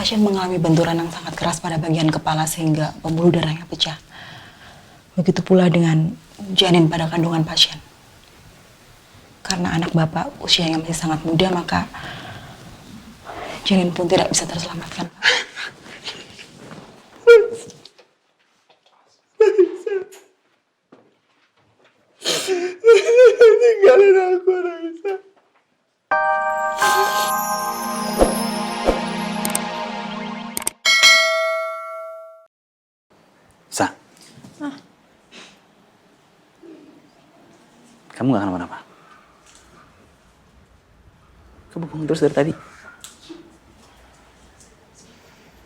pasien mengalami benturan yang sangat keras pada bagian kepala sehingga pembuluh darahnya pecah. Begitu pula dengan janin pada kandungan pasien. Karena anak bapak usianya masih sangat muda, maka janin pun tidak bisa terselamatkan. Tinggalin aku, Raisa. Sa. Kamu gak kenapa-napa? Kamu bengong terus dari tadi?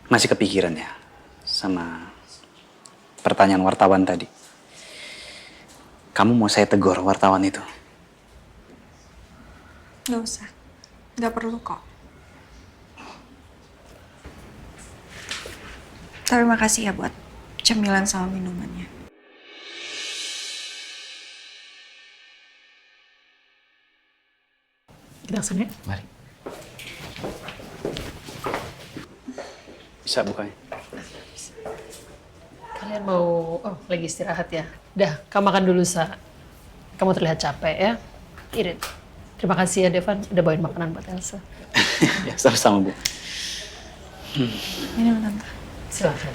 Masih kepikiran ya? Sama pertanyaan wartawan tadi? Kamu mau saya tegur wartawan itu? Gak usah. Gak perlu kok. Tapi makasih ya buat cemilan sama minumannya. Kita kesana ya? Mari. Bisa bukanya? Kalian mau, lagi istirahat ya? Udah, kamu makan dulu, Sa. Kamu terlihat capek ya? Irit. Terima kasih ya, Devan, udah bawain makanan buat Elsa. Ya, sama-sama, Bu. Ini Tante. Silahkan.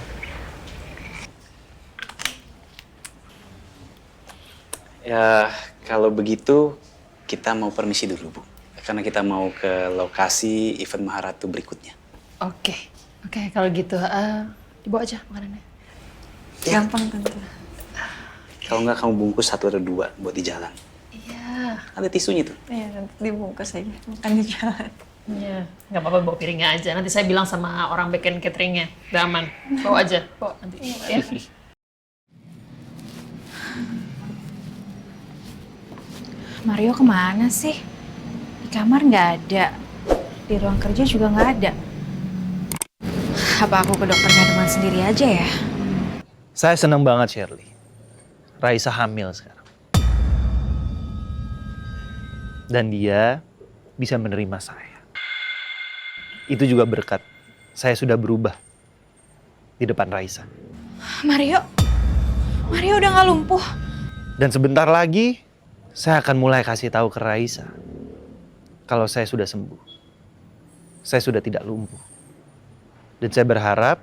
Ya, kalau begitu kita mau permisi dulu, Bu. Karena kita mau ke lokasi event Maharatu berikutnya. Oke, kalau gitu, dibawa aja makanannya. Gampang Tante. Kalau nggak kamu bungkus 1 atau 2 buat di jalan. Iya. Ada tisunya tuh. Iya, Tante dibungkus aja. Makan di jalan. Iya, nggak apa-apa bawa piringnya aja. Nanti saya bilang sama orang backend cateringnya. Udah aman. Bawa aja. Bawa nanti. Ya. Mario kemana sih? Di kamar nggak ada. Di ruang kerja juga nggak ada. Apa aku ke dokter kandungan sendiri aja ya? Saya senang banget, Shirley. Raisa hamil sekarang. Dan dia bisa menerima saya. Itu juga berkat saya sudah berubah di depan Raisa. Mario udah nggak lumpuh. Dan sebentar lagi saya akan mulai kasih tahu ke Raisa kalau saya sudah sembuh. Saya sudah tidak lumpuh. Dan saya berharap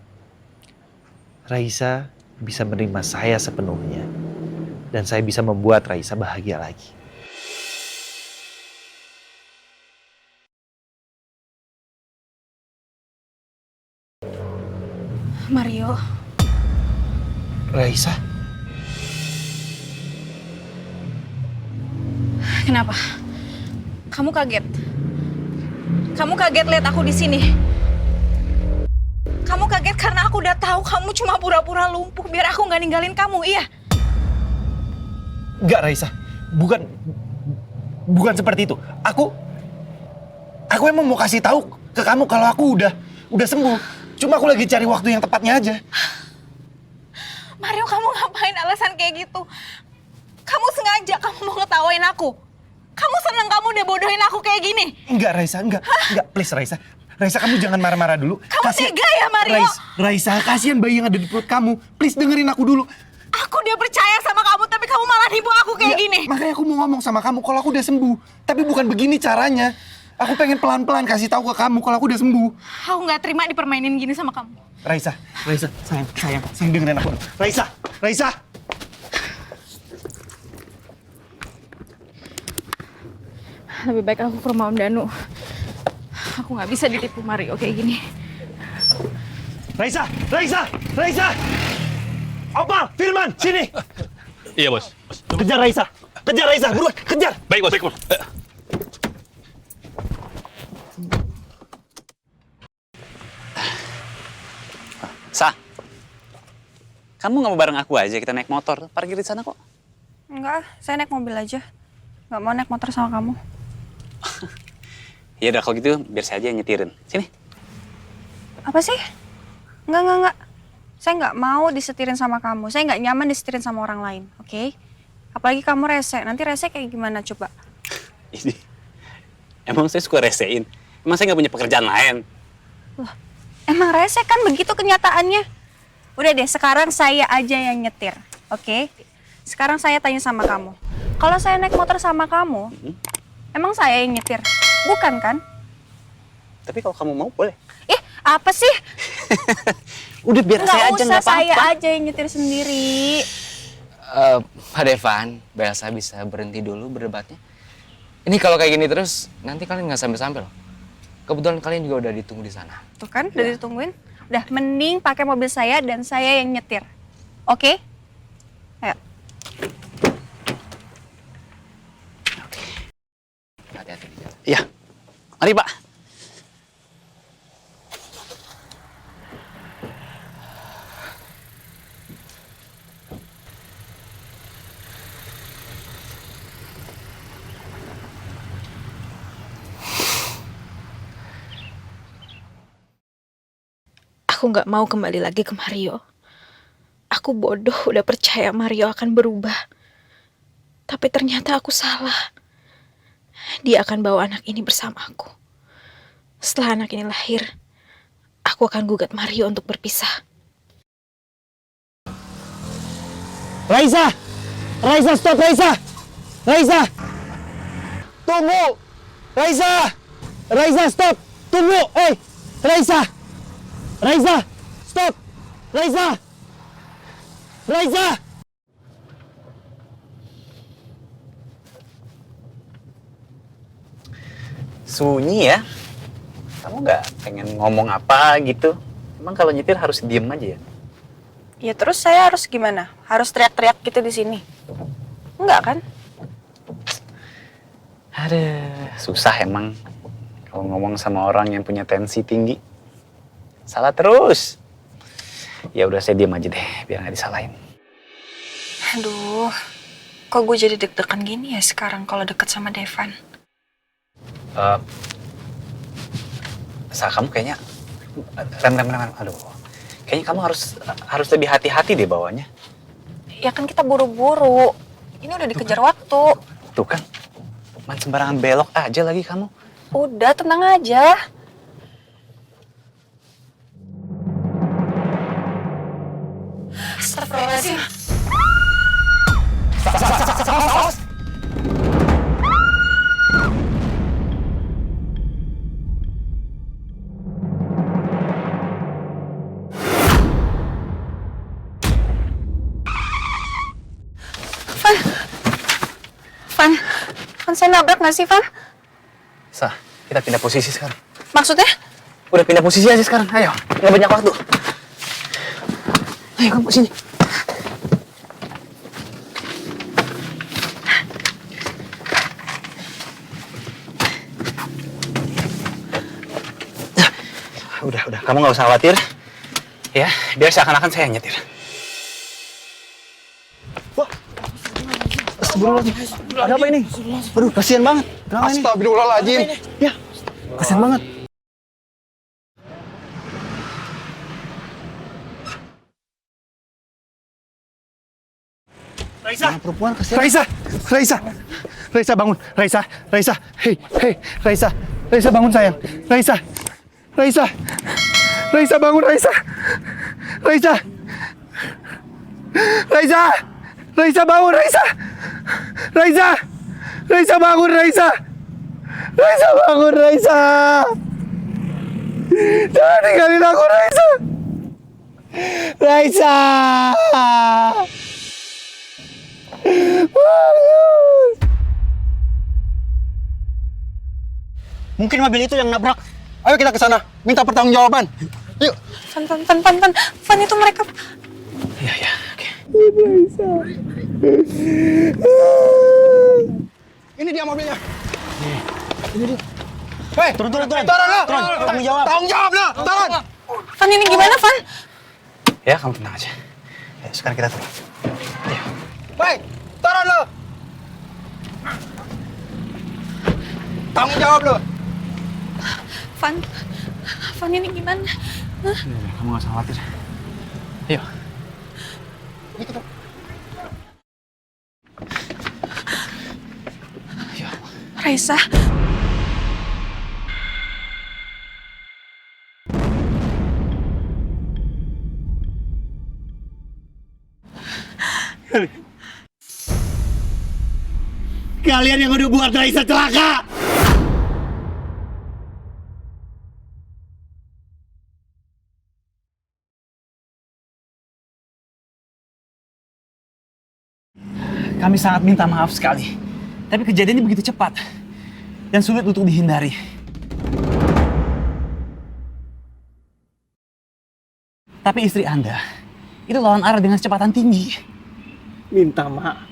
Raisa bisa menerima saya sepenuhnya. Dan saya bisa membuat Raisa bahagia lagi. Mario, Raisa? kenapa? Kamu kaget? Kamu kaget lihat aku di sini? Kamu kaget karena aku udah tahu kamu cuma pura-pura lumpuh biar aku nggak ninggalin kamu, iya? Enggak, Raisa. Bukan seperti itu. Aku emang mau kasih tahu ke kamu kalau aku udah sembuh. Cuma aku lagi cari waktu yang tepatnya aja. Mario, kamu ngapain alasan kayak gitu? Kamu sengaja kamu mau ngetawain aku? Kamu seneng kamu udah bodohin aku kayak gini? Enggak, Raisa, enggak. Enggak, please, Raisa. Raisa, kamu jangan marah-marah dulu. Kamu tega ya, Mario? Raisa, kasihan bayi yang ada di perut kamu. Please dengerin aku dulu. Aku udah percaya sama kamu, tapi kamu malah nipu aku kayak Enggak, gini. Makanya aku mau ngomong sama kamu kalau aku udah sembuh. Tapi bukan begini caranya. Aku pengen pelan-pelan kasih tahu ke kamu kalau aku udah sembuh. Aku nggak terima dipermainin gini sama kamu. Raisa, sayang dengerin aku. Raisa. Lebih baik aku ke rumah Om Danu. Aku nggak bisa ditipu Mario kayak gini. Raisa! Opal, Firman, sini! Iya, Bos. Kejar Raisa, buruan, kejar! Baik, Bos. Sa, kamu nggak mau bareng aku aja, kita naik motor. Parkir di sana kok. Enggak, saya naik mobil aja. Nggak mau naik motor sama kamu. Ya udah kalau gitu biar saya aja yang nyetirin. Sini. Apa sih? Enggak. Saya nggak mau disetirin sama kamu. Saya nggak nyaman disetirin sama orang lain, oke? Apalagi kamu rese. Nanti rese kayak gimana coba? Emang saya suka resein. Emang saya nggak punya pekerjaan lain. Loh, Emang rese kan begitu kenyataannya. Udah deh, sekarang saya aja yang nyetir, oke? Sekarang saya tanya sama kamu. Kalau saya naik motor sama kamu, emang saya yang nyetir? Bukan kan? Tapi kalau kamu mau boleh. Ih, apa sih? Udah biar saya aja, nggak saya apa-apa. aja yang nyetir sendiri. Pak Devan, Mbak Elsa bisa berhenti dulu berdebatnya. Ini kalau kayak gini terus, nanti kalian nggak sampai-sampai loh. Kebetulan kalian juga udah ditunggu di sana. Tuh kan, udah ditungguin. Udah, mending pakai mobil saya dan saya yang nyetir. Oke? Ayo. Hati-hati di jalan. Iya. Mari, Pak. Aku nggak mau kembali lagi ke Mario. Aku bodoh udah percaya Mario akan berubah. Tapi ternyata aku salah. Dia akan bawa anak ini bersama aku. Setelah anak ini lahir, aku akan gugat Mario untuk berpisah. Raisa! Raisa, stop Raisa! Raisa! Tunggu! Raisa! Raisa, stop! Tunggu! Hey! Raisa! Raisa! Stop! Raisa! Raisa! Sunyi ya. Kamu nggak pengen ngomong apa gitu? Emang kalau nyetir harus diem aja ya? Ya terus saya harus gimana? Harus teriak-teriak gitu di sini? Enggak kan? Aduh, susah emang kalau ngomong sama orang yang punya tensi tinggi. Salah terus. Ya udah saya diam aja deh, biar nggak disalahin. Aduh, kok gue jadi deg-degan gini ya sekarang kalau deket sama Devan? Kamu kayaknya rem. Aduh, kayaknya kamu harus lebih hati-hati deh bawanya. Ya kan kita buru-buru. Ini udah dikejar waktu. Tuh kan, main sembarangan belok aja lagi kamu. Udah, tenang aja. Astagfirullahaladzim. Van, saya nabrak nggak sih, Van? Kita pindah posisi sekarang. Maksudnya? Udah pindah posisi aja sekarang, ayo. Nggak banyak waktu. Ayo kamu sini. Udah. Kamu nggak usah khawatir. Ya, biar seakan-akan saya yang nyetir. Ada apa ini? Aduh, kasihan banget. Astagfirullahaladzim. Ya, kasihan banget. Perempuan kasihan. Raisa bangun. Raisa. Hei, Raisa bangun sayang. Raisa bangun Raisa. Raisa bangun Raisa. Raisa bangun Raisa. Jangan tinggalin aku Raisa. Bangun. Mungkin mobil itu yang nabrak. Ayo kita ke sana, minta pertanggungjawaban. Yuk. Van, itu mereka. Iya, oke. Ini dia mobilnya. Ini dia. Hei, turun. Turun lo. Tanggung jawab lo. Turun. Van, ini gimana, Van? Ya, kamu tenang aja. Ayo, sekarang kita turun. Ayo. Hei, turun lo. Tanggung jawab lo. Van, ini gimana? Kamu nggak usah khawatir. Ayo. Raisa. Kalian yang udah buat Raisa celaka. Kami sangat minta maaf sekali. Tapi kejadian ini begitu cepat dan sulit untuk dihindari. Tapi istri Anda itu lawan arah dengan kecepatan tinggi. Minta maaf.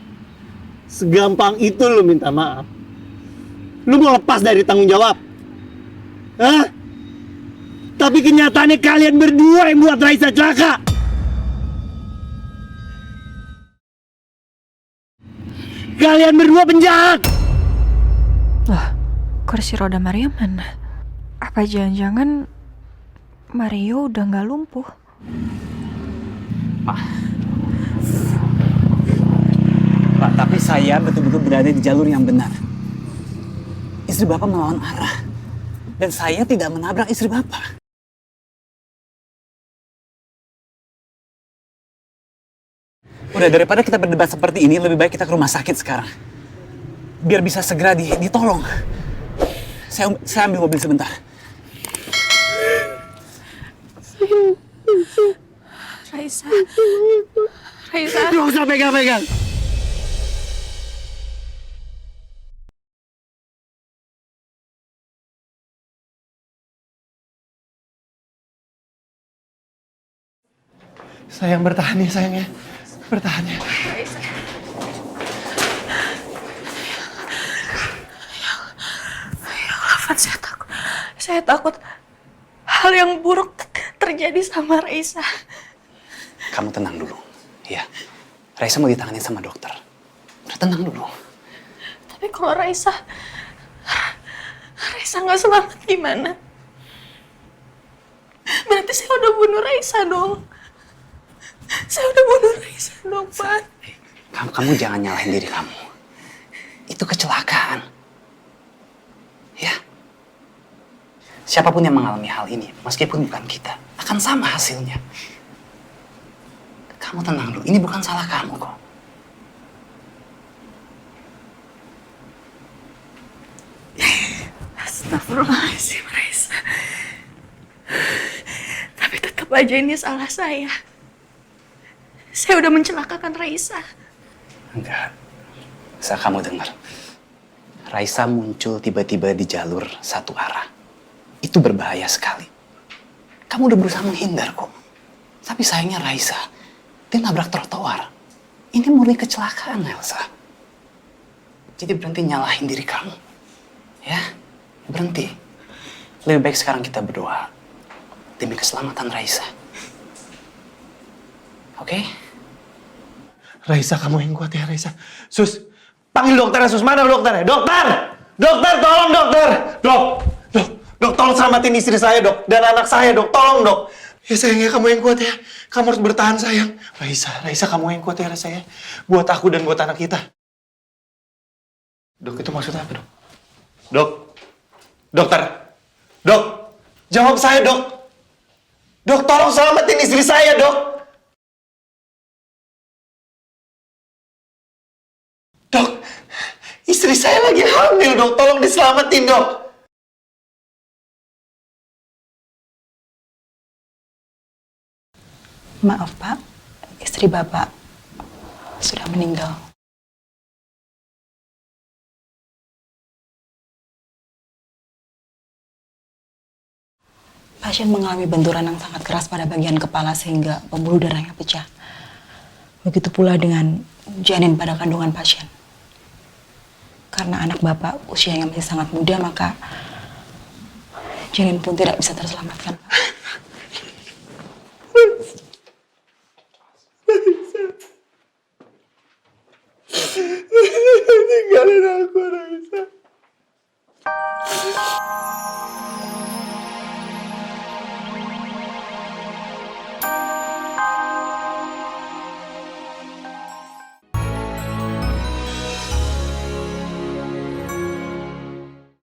Segampang itu lu minta maaf. Lu mau lepas dari tanggung jawab? Hah? Tapi kenyataannya kalian berdua yang buat Raisa celaka. Kalian berdua penjahat. Loh, kursi roda Mario mana? Apa jangan-jangan Mario udah nggak lumpuh? Pak, tapi saya betul-betul berada di jalur yang benar. Istri Bapak melawan arah. Dan saya tidak menabrak istri Bapak. Udah, daripada kita berdebat seperti ini, lebih baik kita ke rumah sakit sekarang. Biar bisa segera ditolong. Saya ambil mobil sebentar. Raisa. Raisa. Gak usah pegang-pegang. Sayang, bertahan ya sayang ya. Bertahan ya. Afan, saya takut hal yang buruk terjadi sama Raisa. Kamu tenang dulu, ya. Raisa mau ditangani sama dokter. Udah, tenang dulu. Tapi kalau Raisa nggak selamat gimana? Berarti saya udah bunuh Raisa dong. Saya udah bunuh Raisa dong, Pak. Kamu jangan nyalahin diri kamu. Itu kecelakaan. Ya. Siapapun yang mengalami hal ini, meskipun bukan kita, akan sama hasilnya. Kamu tenang dulu, ini bukan salah kamu kok. Astagfirullahaladzim, Raisa. Tapi tetap aja ini salah saya. Saya udah mencelakakan Raisa. Enggak. Bisa kamu dengar. Raisa muncul tiba-tiba di jalur satu arah. Itu berbahaya sekali. Kamu udah berusaha menghindar kok. Tapi sayangnya Raisa, dia nabrak trotoar. Ini murni kecelakaan, Elsa. Jadi berhenti nyalahin diri kamu. Ya, berhenti. Lebih baik sekarang kita berdoa demi keselamatan Raisa. Oke? Raisa, kamu yang kuat ya Raisa. Sus, panggil dokternya Sus. Mana dokternya? Dokter! Dokter, tolong dokter! Dok, tolong selamatin istri saya dok. Dan anak saya dok, tolong dok. Ya sayangnya kamu yang kuat ya. Kamu harus bertahan sayang. Raisa kamu yang kuat ya saya. Buat aku dan buat anak kita. Dok, itu maksud apa dok? Dokter. Dok, jawab saya dok. Dok, tolong selamatin istri saya dok. Dok, istri saya lagi hamil dok. Tolong diselamatin dok. Maaf Pak, istri Bapak sudah meninggal. Pasien mengalami benturan yang sangat keras pada bagian kepala sehingga pembuluh darahnya pecah. Begitu pula dengan janin pada kandungan pasien. Karena anak Bapak usianya masih sangat muda, maka janin pun tidak bisa terselamatkan, Pak. Tinggalin aku, Raisa.